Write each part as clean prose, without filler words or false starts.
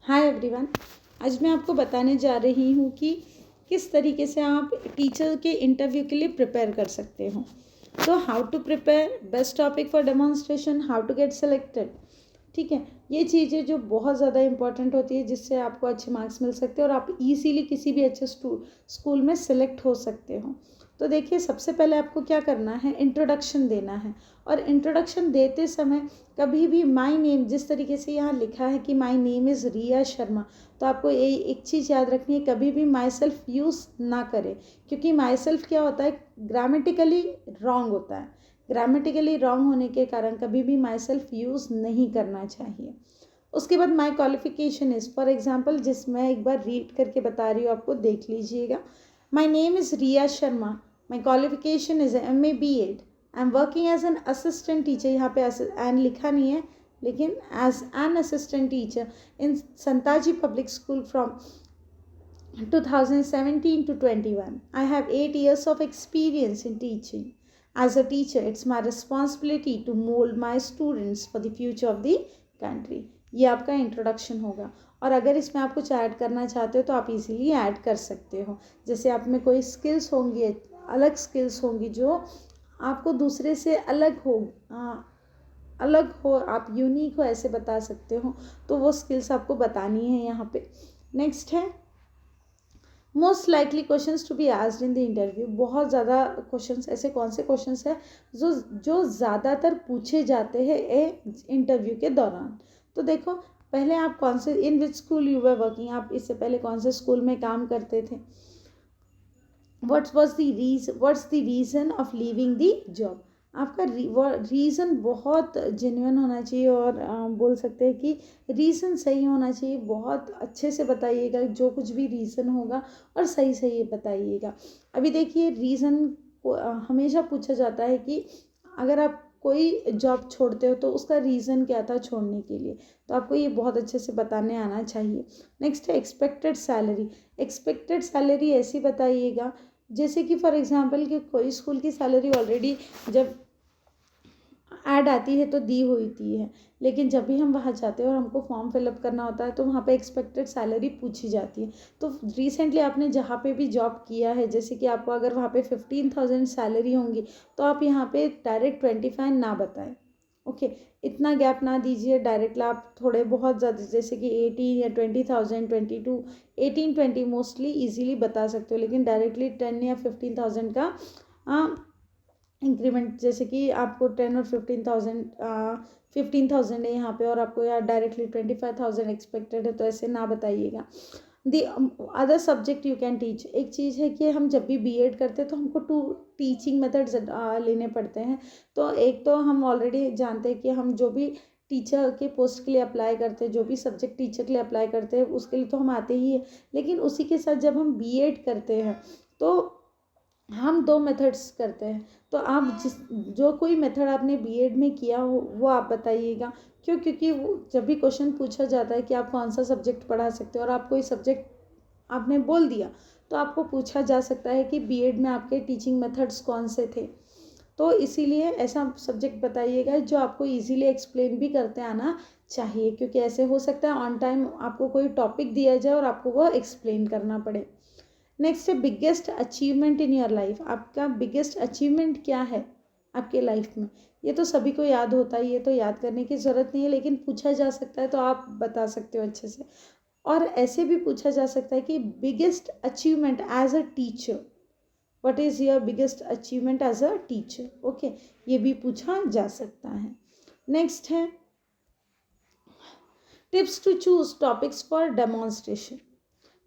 Hi everyone. आज मैं आपको बताने जा रही हूँ कि किस तरीके से आप टीचर के इंटरव्यू के लिए प्रिपेयर कर सकते हो। तो how to prepare, best topic for demonstration, how to get selected. ठीक है, ये चीज़ें जो बहुत ज़्यादा इंपॉर्टेंट होती है जिससे आपको अच्छे मार्क्स मिल सकते हैं और आप इजीली किसी भी अच्छे स्कूल में सिलेक्ट हो सकते हो। तो देखिए, सबसे पहले आपको क्या करना है, इंट्रोडक्शन देना है। और इंट्रोडक्शन देते समय कभी भी माय नेम, जिस तरीके से यहाँ लिखा है कि my name is Riya Sharma, तो आपको ये एक चीज़ याद रखनी है, कभी भी माई सेल्फ यूज़ ना करें। क्योंकि माई सेल्फ क्या होता है, ग्रामेटिकली रॉन्ग होता है। ग्रामेटिकली रॉन्ग होने के कारण कभी भी माई सेल्फ यूज़ नहीं करना चाहिए। उसके बाद माई क्वालिफिकेशन इज़, फॉर एग्जाम्पल, जिसमें एक बार रीड करके बता रही हूँ, आपको देख लीजिएगा। My name is Riya Sharma, my qualification is MA BEd, I am working as an assistant teacher. यहाँ पे एन लिखा नहीं है, लेकिन as an assistant teacher in Santaji public school from 2017 to 21. I have 8 years of experience in teaching. As a teacher, it's my responsibility to mold my students for the future of the country. ये आपका introduction होगा। और अगर इसमें आप कुछ add करना चाहते हो तो आप इजीली ऐड कर सकते हो। जैसे आप में कोई स्किल्स होंगी, अलग स्किल्स होंगी जो आपको दूसरे से अलग हो, आप यूनिक हो, ऐसे बता सकते हो। तो वो स्किल्स आपको बतानी है यहाँ पे। नेक्स्ट है most likely questions to be asked in the interview. बहुत ज़्यादा क्वेश्चंस, ऐसे कौन से क्वेश्चंस हैं जो ज़्यादातर पूछे जाते हैं इंटरव्यू के दौरान। तो देखो, पहले आप कौन से, in which school you were working, आप इससे पहले कौन से स्कूल में काम करते थे। What's the reason of leaving the job. आपका रीज़न बहुत जेन्युइन होना चाहिए और बोल सकते हैं कि रीज़न सही होना चाहिए। बहुत अच्छे से बताइएगा, जो कुछ भी रीज़न होगा और सही सही बताइएगा। अभी देखिए, रीज़न को हमेशा पूछा जाता है कि अगर आप कोई जॉब छोड़ते हो तो उसका रीज़न क्या था छोड़ने के लिए, तो आपको ये बहुत अच्छे से बताने आना चाहिए। नेक्स्ट है एक्सपेक्टेड सैलरी। एक्सपेक्टेड सैलरी ऐसी बताइएगा जैसे कि फॉर एग्जांपल कि कोई स्कूल की सैलरी ऑलरेडी जब ऐड आती है तो दी हुई थी है, लेकिन जब भी हम वहाँ जाते हैं और हमको फॉर्म फिलअप करना होता है तो वहाँ पे एक्सपेक्टेड सैलरी पूछी जाती है। तो रिसेंटली आपने जहाँ पे भी जॉब किया है, जैसे कि आपको अगर वहाँ पे 15,000 सैलरी होंगी तो आप यहाँ पे डायरेक्ट 25 ना बताएं। ओके, इतना गैप ना दीजिए। डायरेक्टली आप थोड़े बहुत ज़्यादा, जैसे कि 18 या 20,000, 22, 18, 20 मोस्टली ईजिली बता सकते हो, लेकिन डायरेक्टली 10 या 15,000 का इंक्रीमेंट, जैसे कि आपको 10 और 15,000 है यहाँ पे और आपको यार डायरेक्टली 25,000 एक्सपेक्टेड है, तो ऐसे ना बताइएगा। The other subject you can teach. एक चीज़ है कि हम जब भी बीएड करते हैं तो हमको 2 टीचिंग मेथड्स लेने पड़ते हैं। तो एक तो हम ऑलरेडी जानते हैं कि हम जो भी टीचर के पोस्ट के लिए अप्लाई करते हैं, जो भी सब्जेक्ट टीचर के लिए अप्लाई करते हैं, उसके लिए तो हम आते ही है। लेकिन उसी के साथ जब हम बीएड करते हैं तो हम 2 मेथड्स करते हैं। तो आप जो कोई मेथड आपने बीएड में किया हो वो आप बताइएगा। क्यों? क्योंकि वो जब भी क्वेश्चन पूछा जाता है कि आप कौन सा सब्जेक्ट पढ़ा सकते हो और आप कोई सब्जेक्ट आपने बोल दिया, तो आपको पूछा जा सकता है कि बीएड में आपके टीचिंग मेथड्स कौन से थे। तो इसीलिए ऐसा सब्जेक्ट बताइएगा जो आपको इजीली एक्सप्लेन भी करते आना चाहिए, क्योंकि ऐसे हो सकता है ऑन टाइम आपको कोई टॉपिक दिया जाए और आपको वो एक्सप्लेन करना पड़े। नेक्स्ट है biggest achievement in your life. आपका बिगेस्ट अचीवमेंट क्या है आपके लाइफ में। ये तो सभी को याद होता है, ये तो याद करने की ज़रूरत नहीं है, लेकिन पूछा जा सकता है तो आप बता सकते हो अच्छे से। और ऐसे भी पूछा जा सकता है कि biggest achievement as a teacher, what is your biggest achievement as a teacher. Okay, ये भी पूछा जा सकता है। नेक्स्ट है tips to choose topics for demonstration.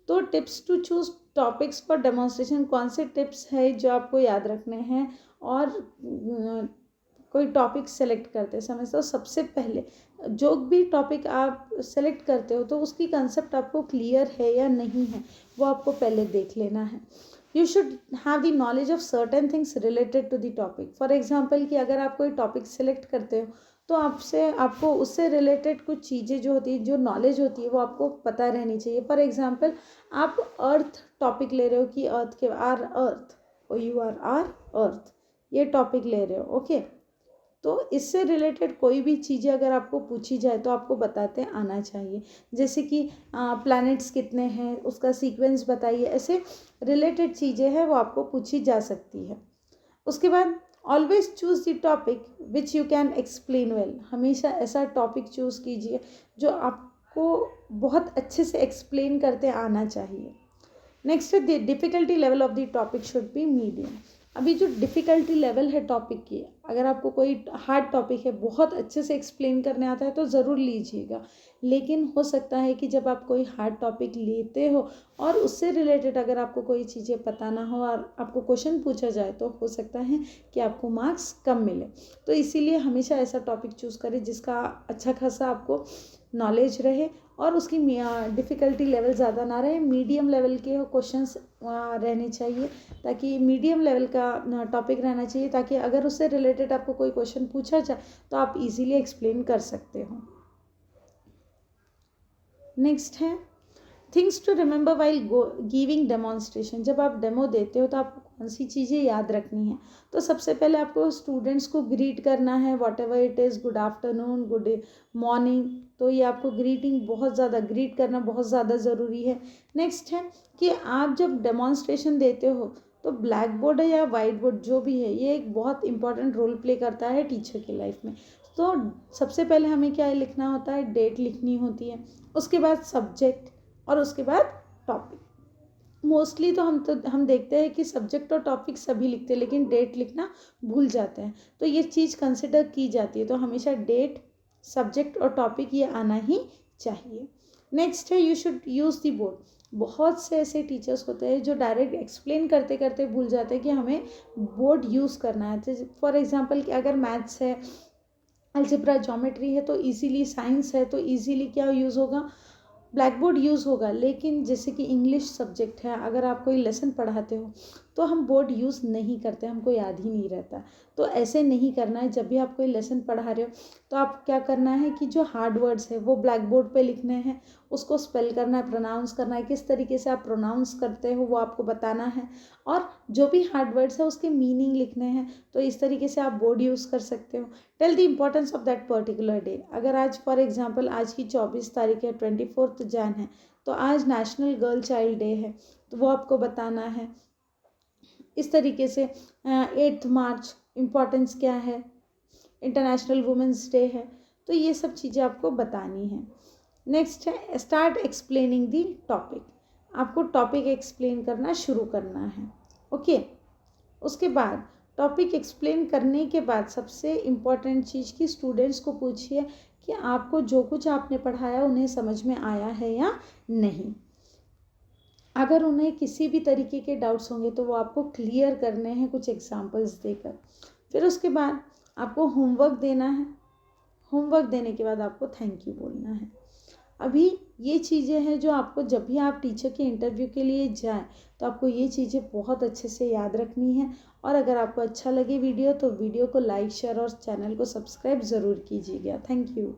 तो tips to choose topics for demonstration, कौन से टिप्स है जो आपको याद रखने हैं और कोई टॉपिक सेलेक्ट करते समय। तो सबसे पहले जो भी टॉपिक आप सेलेक्ट करते हो तो उसकी कंसेप्ट आपको क्लियर है या नहीं है, वो आपको पहले देख लेना है। You should have the knowledge of certain things related to the topic. For example कि अगर आप कोई टॉपिक सेलेक्ट करते हो तो आपको उससे रिलेटेड कुछ चीज़ें जो होती है, जो नॉलेज होती है, वो आपको पता रहनी चाहिए। फॉर एग्जाम्पल आप अर्थ टॉपिक ले रहे हो कि अर्थ के आर earth, you are our earth, ये टॉपिक ले रहे हो। ओके, तो इससे रिलेटेड कोई भी चीज़ें अगर आपको पूछी जाए तो आपको बताते आना चाहिए। जैसे कि प्लैनेट्स कितने हैं, उसका सीक्वेंस बताइए, ऐसे रिलेटेड चीज़ें हैं वो आपको पूछी जा सकती है। उसके बाद always choose the topic which you can explain well. हमेशा ऐसा टॉपिक चूज़ कीजिए जो आपको बहुत अच्छे से एक्सप्लेन करते आना चाहिए। नेक्स्ट है the difficulty level of the topic should be medium. अभी जो डिफ़िकल्टी लेवल है टॉपिक की, अगर आपको कोई हार्ड टॉपिक है, बहुत अच्छे से एक्सप्लेन करने आता है तो ज़रूर लीजिएगा। लेकिन हो सकता है कि जब आप कोई हार्ड टॉपिक लेते हो और उससे रिलेटेड अगर आपको कोई चीज़ें पता ना हो और आपको क्वेश्चन पूछा जाए तो हो सकता है कि आपको मार्क्स कम मिले। तो इसीलिए हमेशा ऐसा टॉपिक चूज़ करें जिसका अच्छा खासा आपको नॉलेज रहे और उसकी डिफ़िकल्टी लेवल ज़्यादा ना रहे, मीडियम लेवल के क्वेश्चंस रहने चाहिए, ताकि मीडियम लेवल का टॉपिक रहना चाहिए, ताकि अगर उससे रिलेटेड आपको कोई क्वेश्चन पूछा जाए तो आप इजीली एक्सप्लेन कर सकते हो। नेक्स्ट है things to remember while giving demonstration. जब आप डेमो देते हो तो आपको कौन सी चीज़ें याद रखनी है। तो सबसे पहले आपको स्टूडेंट्स को ग्रीट करना है, what ever it is, good afternoon, good morning. तो ये आपको ग्रीट करना बहुत ज़्यादा ज़रूरी है। नेक्स्ट है कि आप जब डेमोन्स्ट्रेशन देते हो तो ब्लैक बोर्ड या वाइट बोर्ड जो भी है, ये एक बहुत इंपॉर्टेंट रोल प्ले करता है टीचर की लाइफ में। तो सबसे पहले हमें क्या लिखना होता है, डेट लिखनी होती है, उसके बाद सब्जेक्ट और उसके बाद टॉपिक। मोस्टली तो हम देखते हैं कि सब्जेक्ट और टॉपिक सभी लिखते हैं, लेकिन डेट लिखना भूल जाते हैं। तो ये चीज़ कंसिडर की जाती है। तो हमेशा डेट, सब्जेक्ट और टॉपिक ये आना ही चाहिए। नेक्स्ट है you should use the board. बहुत से ऐसे टीचर्स होते हैं जो डायरेक्ट एक्सप्लेन करते करते भूल जाते हैं कि हमें बोर्ड यूज़ करना है। फॉर एग्जाम्पल कि अगर मैथ्स है, अलजेब्रा, ज्योमेट्री है तो इजीली, साइंस है तो इजीली क्या यूज़ होगा, ब्लैक बोर्ड यूज़ होगा। लेकिन जैसे कि इंग्लिश सब्जेक्ट है, अगर आप कोई लेसन पढ़ाते हो तो हम बोर्ड यूज़ नहीं करते, हमको याद ही नहीं रहता। तो ऐसे नहीं करना है। जब भी आप कोई लेसन पढ़ा रहे हो तो आप क्या करना है कि जो हार्ड वर्ड्स है वो ब्लैक बोर्ड पे लिखने हैं, उसको स्पेल करना है, प्रोनाउंस करना है, किस तरीके से आप प्रोनाउंस करते हो वो आपको बताना है, और जो भी हार्ड वर्ड्स है उसके मीनिंग लिखने हैं। तो इस तरीके से आप बोर्ड यूज़ कर सकते हो। Tell the importance of that particular day. अगर आज फॉर एग्जांपल आज की 24 तारीख है, 24 जैन है, तो आज नेशनल गर्ल चाइल्ड डे है, तो वो आपको बताना है। इस तरीके से 8 मार्च इम्पोर्टेंस क्या है, इंटरनेशनल वुमेंस डे है। तो ये सब चीज़ें आपको बतानी है। नेक्स्ट है स्टार्ट एक्सप्लेनिंग दी टॉपिक। आपको टॉपिक एक्सप्लेन करना शुरू करना है। ओके। उसके बाद टॉपिक एक्सप्लेन करने के बाद सबसे इम्पॉर्टेंट चीज़ कि स्टूडेंट्स को पूछिए कि आपको जो कुछ आपने पढ़ाया उन्हें समझ में आया है या नहीं। अगर उन्हें किसी भी तरीके के डाउट्स होंगे तो वो आपको क्लियर करने हैं कुछ एग्जांपल्स देकर। फिर उसके बाद आपको होमवर्क देना है। होमवर्क देने के बाद आपको थैंक यू बोलना है। अभी ये चीज़ें हैं जो आपको जब भी आप टीचर के इंटरव्यू के लिए जाएं तो आपको ये चीज़ें बहुत अच्छे से याद रखनी है। और अगर आपको अच्छा लगे वीडियो तो वीडियो को लाइक, शेयर और चैनल को सब्सक्राइब ज़रूर कीजिएगा। Thank you.